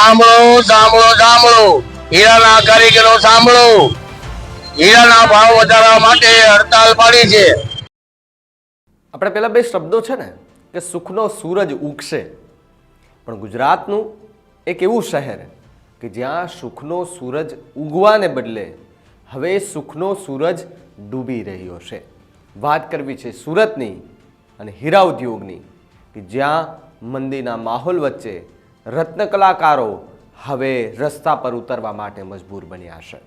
સાંભળો સાંભળો સાંભળો હીરાના કારીગરો સાંભળો હીરાના ભાવ વધારવા માટે હડતાલ પાડી છે। આપણે પેલા બે શબ્દો છે ને કે સુખનો સૂરજ ઉગશે, પણ ગુજરાતનું એક એવું શહેર કે જ્યાં સુખનો સૂરજ ઉગવાને બદલે હવે સુખનો સૂરજ ડૂબી રહ્યો છે। વાત કરવી છે સુરતની અને હીરા ઉદ્યોગની કે જ્યાં મંદીના માહોલ વચ્ચે રત્ન કલાકારો હવે રસ્તા પર ઉતરવા માટે મજબૂર બન્યા છે।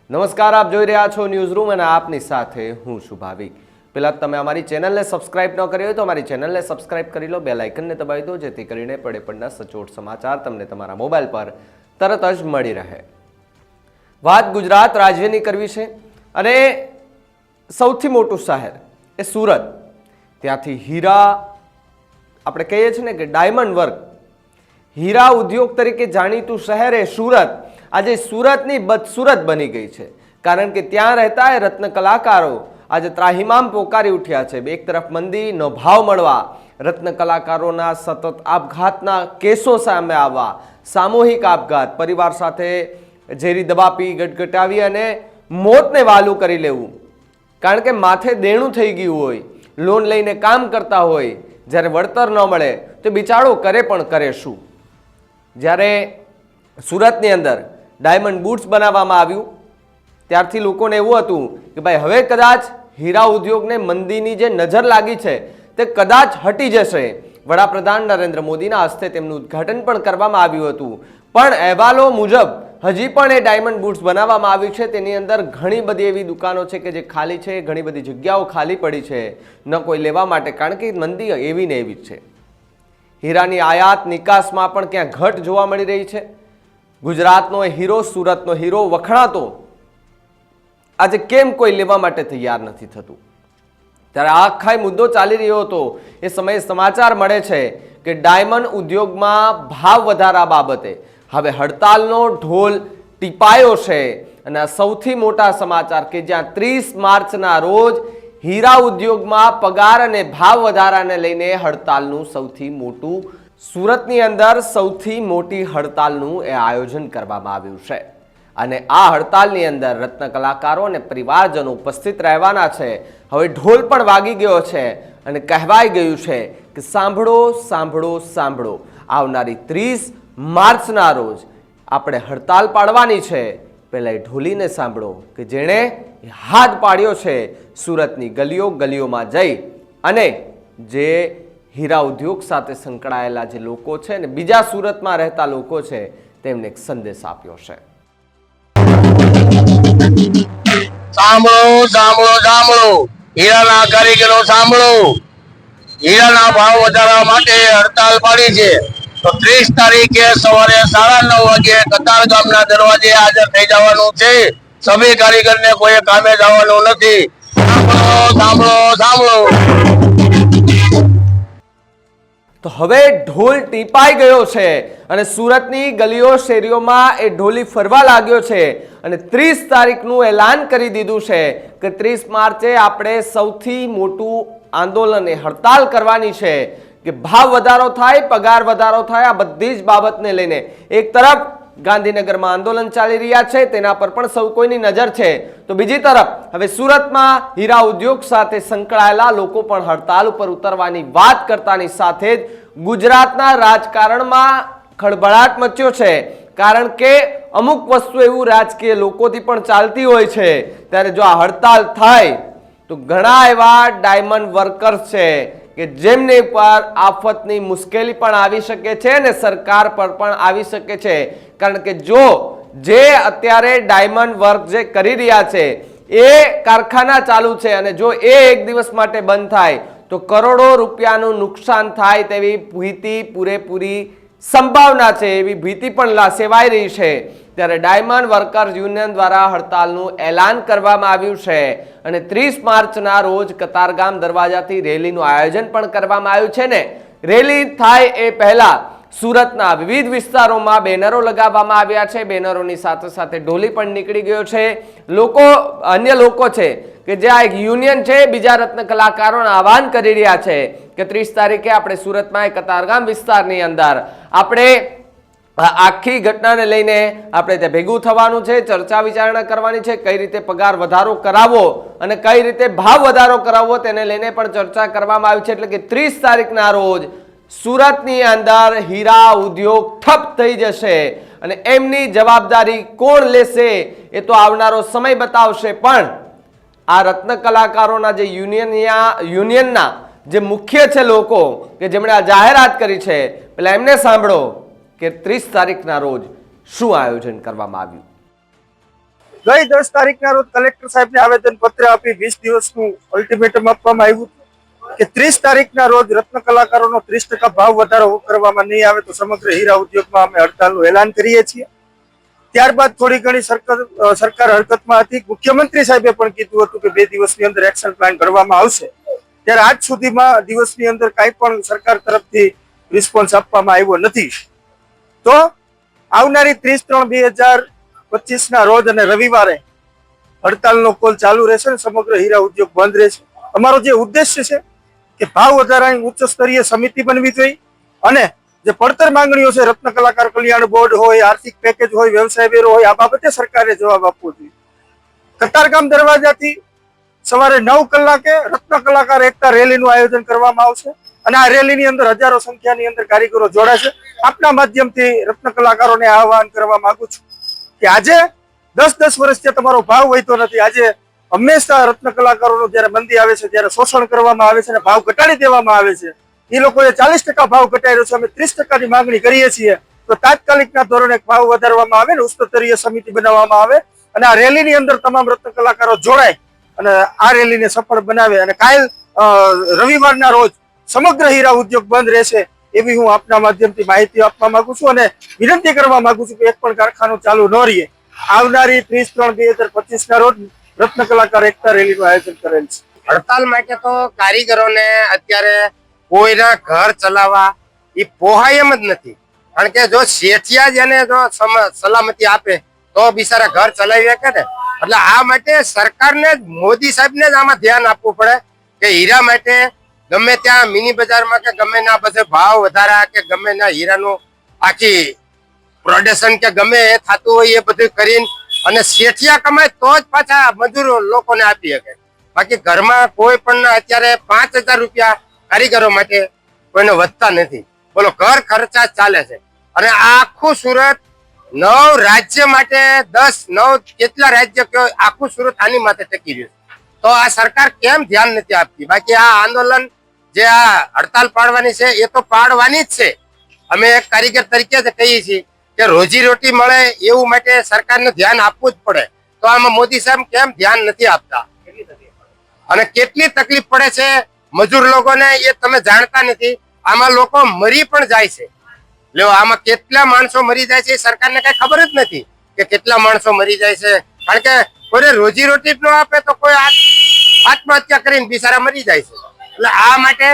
નમસ્કાર, આપ જોઈ રહ્યા છો ન્યૂઝ રૂમ અને આપની સાથે હું છું ભાવિક। પહેલાં તમે અમારી ચેનલને સબસ્ક્રાઇબ ન કરી હોય તો અમારી ચેનલને સબસ્ક્રાઇબ કરી લો, બેલ આઇકનને દબાવી દો જેથી કરીને પડે પડના સચોટ સમાચાર તમને તમારા મોબાઈલ પર તરત જ મળી રહે। વાત ગુજરાત રાજ્યની કરવી છે અને સૌથી મોટું શહેર એ સુરત, ત્યાંથી હીરા આપણે કહીએ છીએ ને કે ડાયમંડ વર્ક, હીરા ઉદ્યોગ તરીકે જાણીતું શહેર એ સુરત આજે સુરતની બદસુરત બની ગઈ છે, કારણ કે ત્યાં રહેતા એ રત્ન કલાકારો આજે ત્રાહિમામ પોકારી ઉઠ્યા છે। એક તરફ મંદીનો ભાવ મળવા, રત્ન કલાકારોના સતત આપઘાતના કેસો સામે આવવા, સામૂહિક આપઘાત, પરિવાર સાથે ઝેરી દવા પી ગટગટાવી અને મોતને વાલું કરી લેવું, કારણ કે માથે દેણું થઈ ગયું હોય, લોન લઈને કામ કરતા હોય, જ્યારે વળતર ન મળે તો બિચારો કરે પણ કરે શું। જ્યારે સુરતની અંદર ડાયમંડ બૂટ્સ બનાવવામાં આવ્યું ત્યારથી લોકોને એવું હતું કે ભાઈ હવે કદાચ હીરા ઉદ્યોગને મંદીની જે નજર લાગી છે તે કદાચ હટી જશે। વડાપ્રધાન નરેન્દ્ર મોદીના હસ્તે તેમનું ઉદ્ઘાટન પણ કરવામાં આવ્યું હતું, પણ અહેવાલો મુજબ હજી પણ એ ડાયમંડ બૂટ્સ બનાવવામાં આવ્યું છે તેની અંદર ઘણી બધી એવી દુકાનો છે કે જે ખાલી છે, ઘણી બધી જગ્યાઓ ખાલી પડી છે, ન કોઈ લેવા માટે, કારણ કે મંદી એવી ને એવી જ છે। હીરાની આયાત નિકાસમાં પણ ક્યાં ઘટ જોવા મળી રહી છે। ગુજરાતનો હીરો, સુરતનો હીરો વખણાતો આજે કેમ કોઈ લેવા માટે તૈયાર નથી થતું? ત્યારે આખા મુદ્દો ચાલી રહ્યો હતો એ સમયે સમાચાર મળે છે કે ડાયમંડ ઉદ્યોગમાં ભાવ વધારા બાબતે હવે હડતાલનો ઢોલ ટીપાયો છે। અને આ સૌથી મોટા સમાચાર કે જ્યાં 30 માર્ચના રોજ હીરા ઉદ્યોગમાં પગાર અને ભાવ વધારાને લઈને હડતાલનું સૌથી મોટું, સુરતની અંદર સૌથી મોટી હડતાલનું એ આયોજન કરવામાં આવ્યું છે। અને આ હડતાલની અંદર રત્ન કલાકારો અને પરિવારજનો ઉપસ્થિત રહેવાના છે। હવે ઢોલ પણ વાગી ગયો છે અને કહેવાઈ ગયું છે કે સાંભળો સાંભળો સાંભળો, આવનારી 30 માર્ચના રોજ આપણે હડતાલ પાડવાની છે। પહેલા એ ઢોલીને સાંભળો કે જેણે હાથ પાડ્યો છે સુરતની ગલીઓ ગલીઓમાં જઈ અને જે હીરા ઉદ્યોગ સાથે સંકળાયેલા જે લોકો છે ને બીજા સુરતમાં રહેતા લોકો છે તેમને એક સંદેશ આપ્યો છે। સાંભળો સાંભળો સાંભળો હીરાના કારીગરો સાંભળો હીરાના ભાવ વધારવા માટે હડતાલ પાડી છે। તો 30 તારીખે સવારે 9:30 વાગે કતારગામના દરવાજે હાજર થઈ જવાનું છે। સભી કારીગરને કોઈ કામે જવાનું નથી। સાંભળો સાંભળો સાંભળો। તો હવે ઢોલ ટીપાઈ ગયો છે અને સુરતની ગલીઓ શેરીઓમાં એ ઢોલી ફરવા લાગ્યો છે અને 30 તારીખનું એલાન કરી દીધું છે કે 30 માર્ચે આપણે સૌથી મોટું આંદોલન એ હડતાલ કરવાની છે કે ભાવ વધારો થાય, પગાર વધારો થાય, આ બધી જ બાબતને લઈને એક તરફ ગાંધીનગરમાં આંદોલન ચાલી રહ્યા છે તેના પર પણ સૌ કોઈની નજર છે, તો બીજી તરફ હવે સુરતમાં હીરા ઉદ્યોગ સાથે સંકળાયેલા લોકો પણ હડતાલ ઉપર ઉતરવાની વાત કરતાની સાથે જ ગુજરાતના રાજકારણમાં ખળભળાટ મચ્યો છે, કારણ કે અમુક વસ્તુ એવું રાજકીય લોકોથી પણ ચાલતી હોય છે। ત્યારે જો આ હડતાલ થાય તો ઘણા એવા ડાયમંડ વર્કર્સ છે કે જેમની પર આફતની મુશ્કેલી પણ આવી શકે છે અને સરકાર પર પણ આવી શકે છે, કારણ કે જો જે અત્યારે ડાયમંડ વર્ક જે કરી રહ્યા છે એ કારખાના ચાલુ છે અને જો એ એક દિવસ માટે બંધ થાય તો કરોડો રૂપિયાનું નુકસાન થાય તેવી ભીતિ પૂરેપૂરી સંભાવના છે, એવી ભીતિ પણ સેવાઈ રહી છે। ત્યારે ડાયમંડ વર્કર્સ યુનિયન દ્વારા હડતાલનું એલાન કરવામાં આવ્યું છે અને 30 માર્ચના રોજ કતારગામ દરવાજાથી રેલીનું આયોજન પણ કરવામાં આવ્યું છે ને રેલી થાય એ પહેલા સુરતના વિવિધ વિસ્તારોમાં બેનરો લગાવવામાં આવ્યા છે। બેનરોની સાથે સાથે ઢોલી પણ નીકળી ગયો છે। અન્ય લોકો છે કે જે આ એક યુનિયન છે બીજા રત્ન કલાકારોને આહવાન કરી રહ્યા છે કે 30 તારીખે આપણે સુરતમાં કતારગામ વિસ્તારની અંદર આપણે આ આખી ઘટનાને લઈને આપણે ત્યાં ભેગું થવાનું છે, ચર્ચા વિચારણા કરવાની છે, કઈ રીતે પગાર વધારો કરાવવો અને કઈ રીતે ભાવ વધારો કરાવવો તેને લઈને પણ ચર્ચા કરવામાં આવી છે. એટલે કે 30 તારીખના રોજ સુરતની અંદર હીરા ઉદ્યોગ ઠપ થઈ જશે અને એમની જવાબદારી કોણ લેશે એ તો આવનારો સમય બતાવશે. પણ આ રત્ન કલાકારોના જે યુનિયનના જે મુખ્ય છે લોકો કે જેમણે આ જાહેરાત કરી છે, પેલા એમને સાંભળો કે 30 તારીખના રોજ શું આયોજન કરવામાં આવ્યું. ગઈ 10 તારીખના રોજ કલેક્ટર સાહેબને આવેદન પત્ર આપી 20 દિવસનું અલ્ટિમેટમ આપવામાં આવ્યું કે 30 તારીખના રોજ રત્ન કલાકારોનો 30% ભાવ વધારો કરવામાં નહીં આવે તો સમગ્ર હીરા ઉદ્યોગમાં અમે હડતાલનું એલાન કરીએ છીએ. ત્યારબાદ થોડી ઘણી સરકાર હરકતમાં હતી. મુખ્યમંત્રી સાહેબે પણ કીધું હતું કે 2 દિવસની અંદર એક્શન પ્લાન કરવામાં આવશે. ત્યારે આજ સુધીમાં દિવસની અંદર કાંઈ પણ સરકાર તરફથી રિસ્પોન્સ આપવામાં આવ્યો નથી. તો આવનારી 30/3/2025 ના રોજ અને રવિવારે હડતાલનો કોલ ચાલુ રહેશે અને સમગ્ર હીરા ઉદ્યોગ બંધ રહેશે. અમારો જે ઉદ્દેશ્ય છે કે ભાવ વધારાની ઉચ્ચ સ્તરીય સમિતિ બનવી જોઈએ અને જે પડતર માંગણીઓ છે, રત્ન કલાકાર કલ્યાણ બોર્ડ હોય, આર્થિક પેકેજ હોય, વ્યવસાય વેરો હોય, આ બાબતે સરકારે જવાબ આપવો જોઈએ. કતારગામ દરવાજાથી સવારે 9 કલાકે રત્ન કલાકાર એકતા રેલીનું આયોજન કરવામાં આવશે અને આ રેલીની અંદર હજારો સંખ્યાની અંદર કારીગરો જોડાશે. આપના માધ્યમથી રત્ન કલાકારોને આહવાન કરવા માંગુ છું કે આજે 10 વર્ષથી તમારો ભાવ વધ્યો નથી. આજે હંમેશા રત્ન કલાકારોનો જયારે મંદી આવે છે ત્યારે શોષણ કરવામાં આવે છે અને ભાવ ઘટાડી દેવામાં આવે છે. એ લોકોએ 40% ભાવ ઘટાડ્યો છે, અમે 30%ની માંગણી કરીએ છીએ. તો તાત્કાલિકના ધોરણે ભાવ વધારવામાં આવે ને ઉચ્ચ સ્તરીય સમિતિ બનાવવામાં આવે અને આ રેલીની અંદર તમામ રત્ન કલાકારો જોડાય અને આ રેલીને સફળ બનાવે. અને કાલ રવિવારના રોજ સમગ્ર હીરા ઉદ્યોગ બંધ રહેશે એવી હું આપના માધ્યમથી માહિતી આપવા માંગુ છું અને વિનંતી કરવા માંગુ છું કે એક પણ કારખાનું ચાલુ ન રહે. આવનારી 30/3/2025 ના રોજ રત્ન કલાકાર એકતા રેલીનું આયોજન કરેલ છે. હડતાલ માટે તો કારીગરોને અત્યારે કોઈના ઘર ચલાવવા એ પોહાય એમ જ નથી. કારણ કે જો શેઠિયા જ એને જો સલામતી આપે તો બિચારા ઘર ચલાવી શકે ને. એટલે આ માટે સરકારને મોદી સાહેબને જ આમાં ધ્યાન આપવું પડે કે હીરા માટે ગમે ત્યાં મિની બજારમાં કે ગમે ના બધે ભાવ વધારા કે ગમે ના હીરાનું આખી પ્રોડક્શન કે ગમે એ થતું હોય એ બધું કરીને અને શેઠિયા કમાય તો જ પાછા મજૂરો લોકોને આપી શકે. બાકી ઘરમાં કોઈ પણ અત્યારે 5,000 રૂપિયા કારીગરો માટે કોઈને વધતા નથી. બોલો, ઘર ખર્ચા ચાલે છે. અને આખું સુરત 9 રાજ્ય માટે 10-9 કેટલા રાજ્ય કયો આખું સુરત આની માટે ટકી રહ્યું છે. તો આ સરકાર કેમ ધ્યાન નથી આપતી? બાકી આ આંદોલન જે આ હડતાલ પાડવાની છે એ તો પાડવાની જ છે. અમે એક કારીગર તરીકે જ કહીએ છીએ કે રોજી રોટી મળે એવું માટે સરકારને ધ્યાન આપવું જ પડે. તો આમાં મોદી સાહેબ કેમ ધ્યાન નથી આપતા? અને કેટલી તકલીફ પડે છે મજૂર લોકોને એ તમે જાણતા નથી. આમાં લોકો મરી પણ જાય છે. લ્યો, આમાં કેટલા માણસો મરી જાય છે સરકારને કઈ ખબર જ નથી કે કેટલા માણસો મરી જાય છે. કારણ કે કોઈને રોજી રોટી જ ન આપે તો કોઈ આત્મહત્યા કરીને બિચારા મરી જાય છે. એટલે આ માટે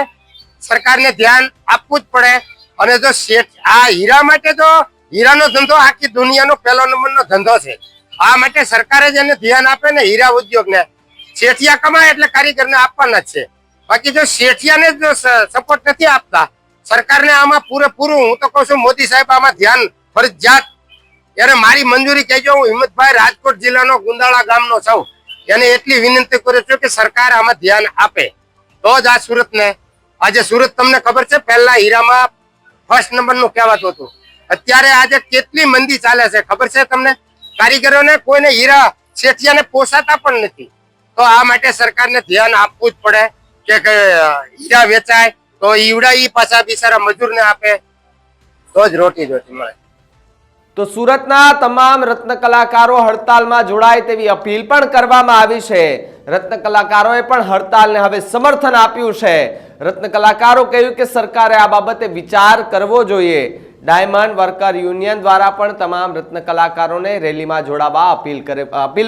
સરકારને ધ્યાન આપવું જ પડે. અને જો આ હીરા માટે તો હીરાનો ધંધો આખી દુનિયાનો પહેલો નંબરનો ધંધો છે. આ માટે સરકારે જ એને ધ્યાન આપે ને હીરા ઉદ્યોગને. શેઠિયા કમાય એટલે કારીગરને આપવાના જ છે. બાકી જો શેઠિયાને જો સપોર્ટ નથી આપતા સરકારને આમાં પૂરેપૂરું, હું તો કહું છું મોદી સાહેબ આમાં ધ્યાન ફરજિયાત. એને મારી મંજૂરી કહેજો. હું હિંમતભાઈ રાજકોટ જિલ્લાનો ગુંદાળા ગામનો છું. એને એટલી વિનંતી કરું છું કે સરકાર આમાં ધ્યાન આપે તો જ આ સુરતને, આજે સુરત તમને ખબર છે પહેલા હીરામાં ફર્સ્ટ નંબરનું કહેવાતું હતું. અત્યારે આજે કેટલી મંદી ચાલે છે ખબર છે તમને? કારીગરોને કોઈને હીરા શેઠિયાને પોસાતા પણ નથી. તો આ માટે સરકારને ધ્યાન આપવું જ પડે કે હીરા વેચાય તો ઈવડા ઈ પાછા બિચારા મજૂરને આપે તો જ રોટી મળે. તો સુરતના તમામ રત્ન કલાકારો હડતાલમાં જોડાય તેવી અપીલ પણ કરવામાં આવી છે. રત્ન કલાકારોએ પણ હડતાલને હવે સમર્થન આપ્યું છે. રત્ન કલાકારો કહ્યું કે સરકારે આ બાબતે વિચાર કરવો જોઈએ. ડાયમંડ વર્કર યુનિયન દ્વારા પણ તમામ રત્ન કલાકારોને રેલીમાં જોડાવા અપીલ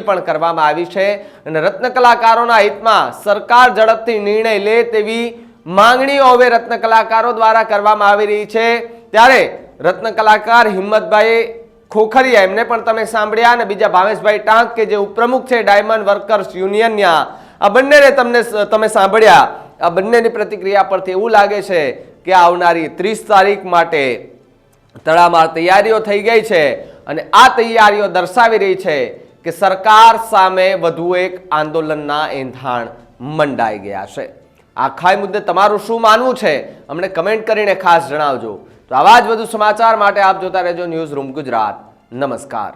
પણ કરવામાં આવી છે અને રત્ન કલાકારોના હિતમાં સરકાર ઝડપથી નિર્ણય લે તેવી માંગણીઓ હવે રત્ન કલાકારો દ્વારા કરવામાં આવી રહી છે. ત્યારે રત્ન કલાકાર હિંમતભાઈ ખોખરિયા એમને પણ તમે સાંભળ્યા અને બીજા ભાવેશભાઈ ટાંક કે જે ઉપપ્રમુખ છે ડાયમંડ વર્કર્સ યુનિયનના, આ બંનેને તમે સાંભળ્યા. આ બંનેની પ્રતિક્રિયા પરથી એવું લાગે છે કે આવનારી 30 તારીખ માટે તડામાર તૈયારીઓ થઈ ગઈ છે અને આ તૈયારીઓ દર્શાવી રહી છે કે સરકાર સામે વધુ એક આંદોલનના એંધાણ મંડાઈ ગયા છે. આખા મુદ્દે તમારું શું માનવું છે અમને કમેન્ટ કરીને ખાસ જણાવજો. તો આવા જ વધુ સમાચાર માટે આપ જોતા રહેજો ન્યૂઝ રૂમ ગુજરાત. નમસ્કાર.